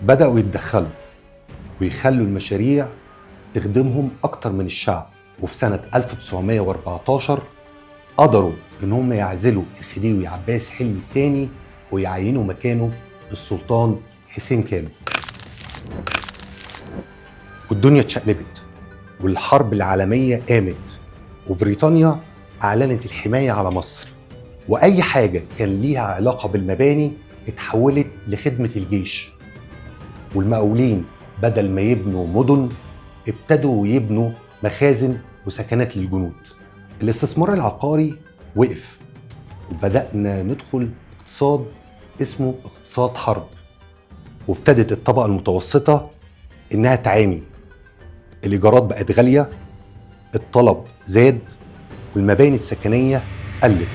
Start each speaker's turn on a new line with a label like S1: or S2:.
S1: بدأوا يتدخلوا ويخلوا المشاريع تخدمهم أكتر من الشعب. وفي سنة 1914 قدروا إنهم يعزلوا الخديوي عباس حلمي الثاني ويعينوا مكانه السلطان حسين كامل. والدنيا اتشقلبت والحرب العالمية قامت، وبريطانيا أعلنت الحماية على مصر، وأي حاجة كان ليها علاقة بالمباني اتحولت لخدمة الجيش. والمقاولين بدل ما يبنوا مدن ابتدوا يبنوا مخازن وسكنات للجنود. الاستثمار العقاري وقف وبدأنا ندخل اقتصاد اسمه اقتصاد حرب، وابتدت الطبقة المتوسطة إنها تعاني. الإيجارات بقت غالية، الطلب زاد، والمباني السكنية قلت.